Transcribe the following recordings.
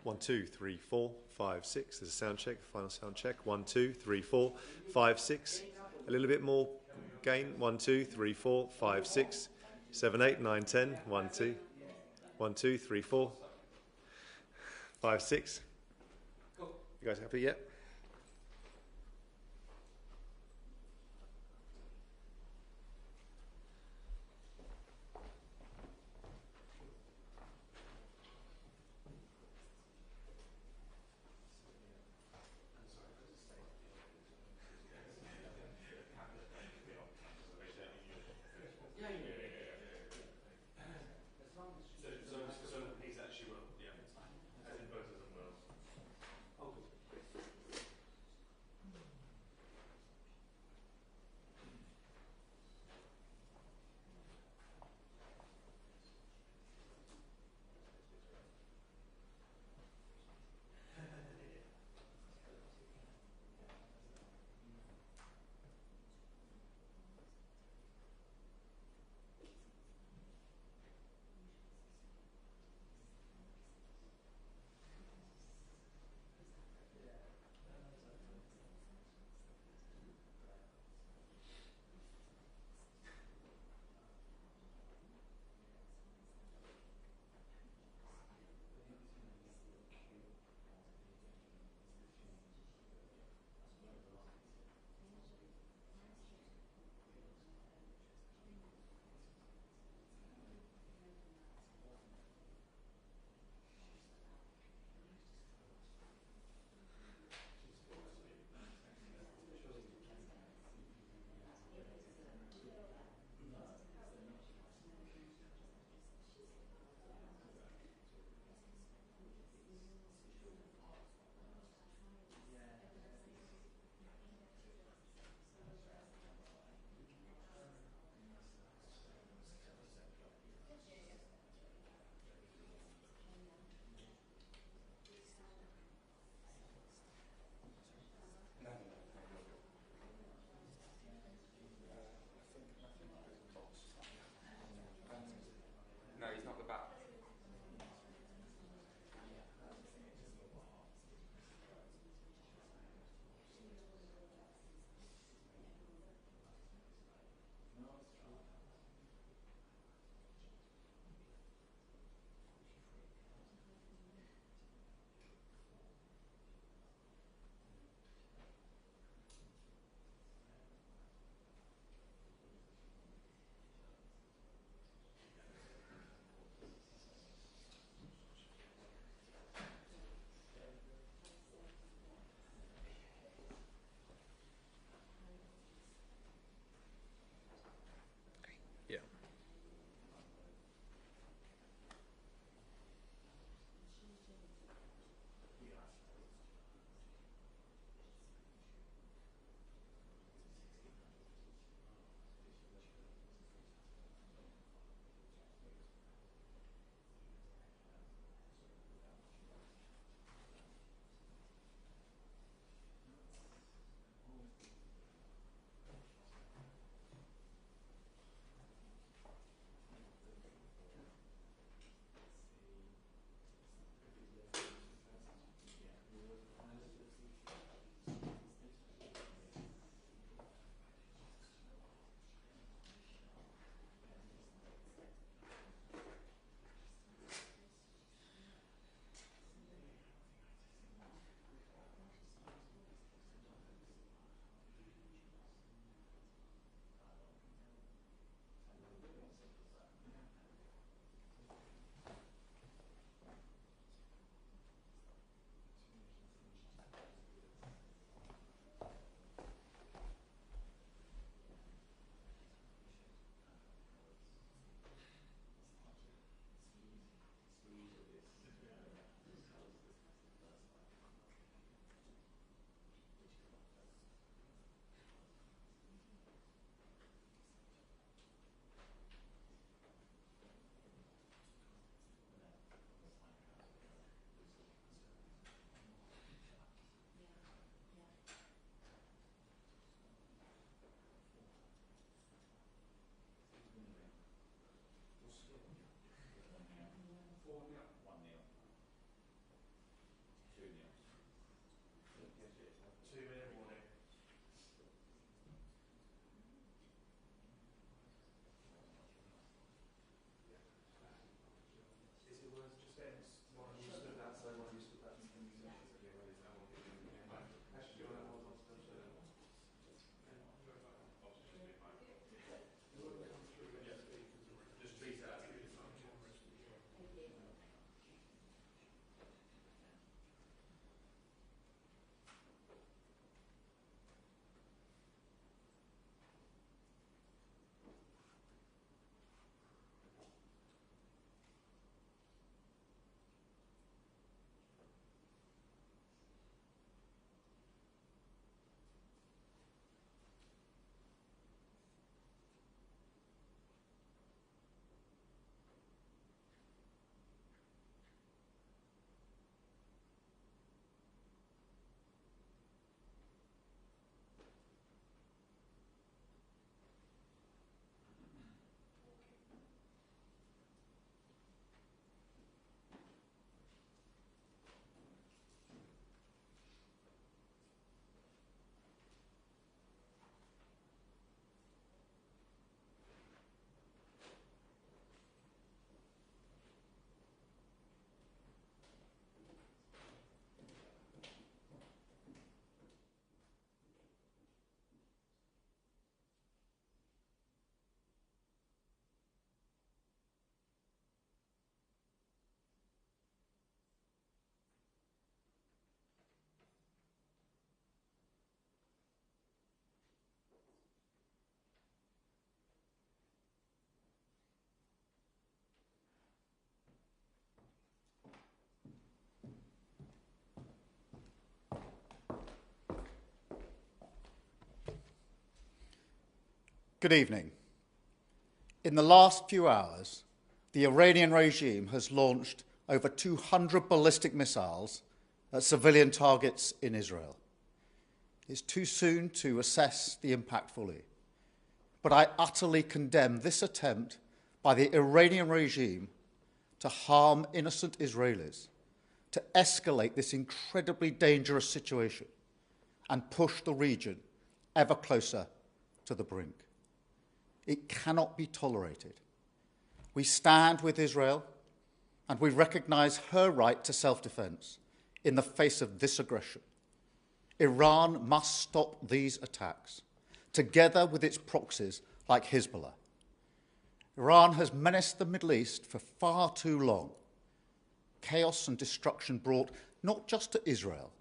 1, 2, 3, 4, 5, 6. There's a sound check, final sound check. 1, 2, 3, 4, 5, 6. A little bit more gain. 1, 2, 3, 4, 5, 6, 7, 8, 9, 10. 1, 2. 1, 2, 3, 4, 5, 6. You guys happy yet? Good evening. In the last few hours, the Iranian regime has launched over 200 ballistic missiles at civilian targets in Israel. It's too soon to assess the impact fully, but I utterly condemn this attempt by the Iranian regime to harm innocent Israelis, to escalate this incredibly dangerous situation and push the region ever closer to the brink. It cannot be tolerated. We stand with Israel and we recognise her right to self-defence in the face of this aggression. Iran must stop these attacks, together with its proxies like Hezbollah. Iran has menaced the Middle East for far too long. Chaos and destruction brought not just to Israel,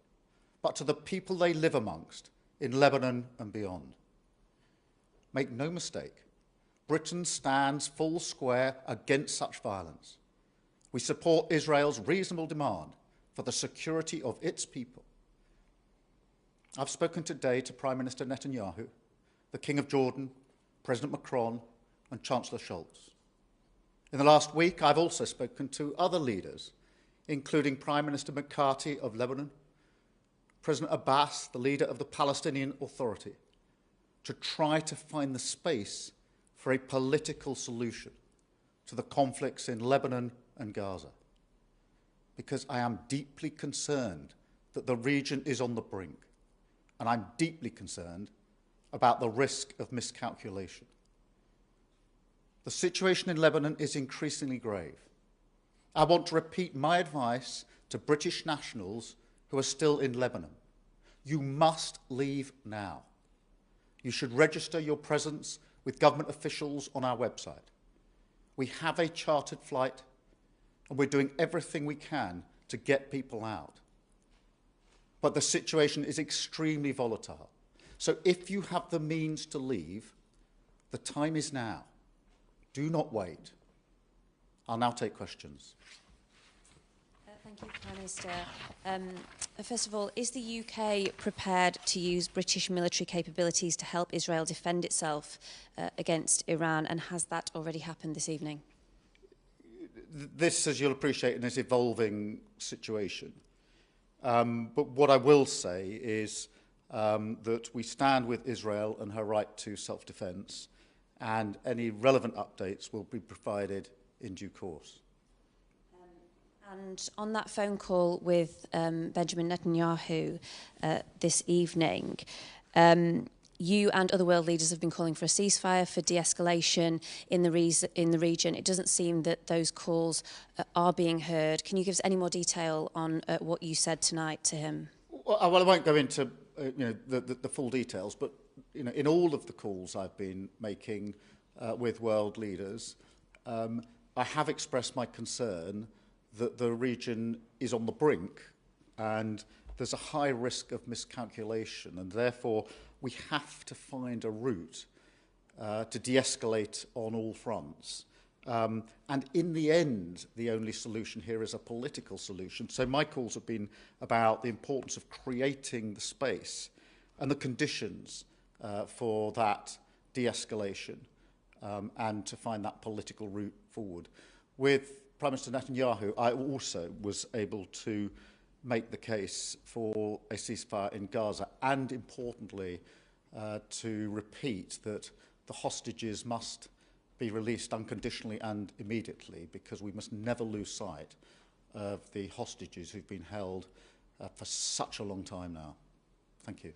but to the people they live amongst in Lebanon and beyond. Make no mistake, Britain stands full square against such violence. We support Israel's reasonable demand for the security of its people. I've spoken today to Prime Minister Netanyahu, the King of Jordan, President Macron, and Chancellor Scholz. In the last week, I've also spoken to other leaders, including Prime Minister McCarthy of Lebanon, President Abbas, the leader of the Palestinian Authority, to try to find the space for a political solution to the conflicts in Lebanon and Gaza. Because I am deeply concerned that the region is on the brink, and I'm deeply concerned about the risk of miscalculation. The situation in Lebanon is increasingly grave. I want to repeat my advice to British nationals who are still in Lebanon. You must leave now. You should register your presence with government officials on our website. We have a chartered flight, and we're doing everything we can to get people out. But the situation is extremely volatile. So if you have the means to leave, the time is now. Do not wait. I'll now take questions. Thank you, Prime Minister. First of all, is the UK prepared to use British military capabilities to help Israel defend itself against Iran, and has that already happened this evening? This, as you'll appreciate, is an evolving situation. But what I will say is that we stand with Israel and her right to self-defence, and any relevant updates will be provided in due course. And on that phone call with Benjamin Netanyahu this evening, you and other world leaders have been calling for a ceasefire, for de-escalation in the region. It doesn't seem that those calls are being heard. Can you give us any more detail on what you said tonight to him? Well, I won't go into the full details, but in all of the calls I've been making with world leaders, I have expressed my concern that the region is on the brink and there's a high risk of miscalculation, and therefore we have to find a route to de-escalate on all fronts. And in the end, the only solution here is a political solution. So my calls have been about the importance of creating the space and the conditions for that de-escalation and to find that political route forward. With Prime Minister Netanyahu, I also was able to make the case for a ceasefire in Gaza and, importantly, to repeat that the hostages must be released unconditionally and immediately, because we must never lose sight of the hostages who've been held for such a long time now. Thank you.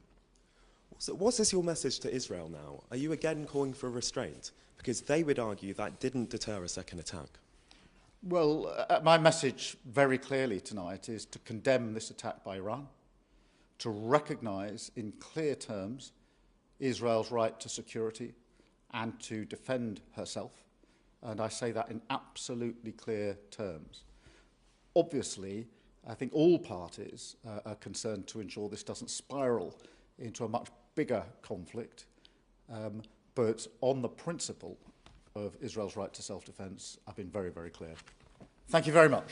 So what is your message to Israel now? Are you again calling for restraint? Because they would argue that didn't deter a second attack. Well, my message very clearly tonight is to condemn this attack by Iran, to recognise in clear terms Israel's right to security and to defend herself. And I say that in absolutely clear terms. Obviously, I think all parties are concerned to ensure this doesn't spiral into a much bigger conflict. But on the principle of Israel's right to self-defence, I've been very, very clear. Thank you very much.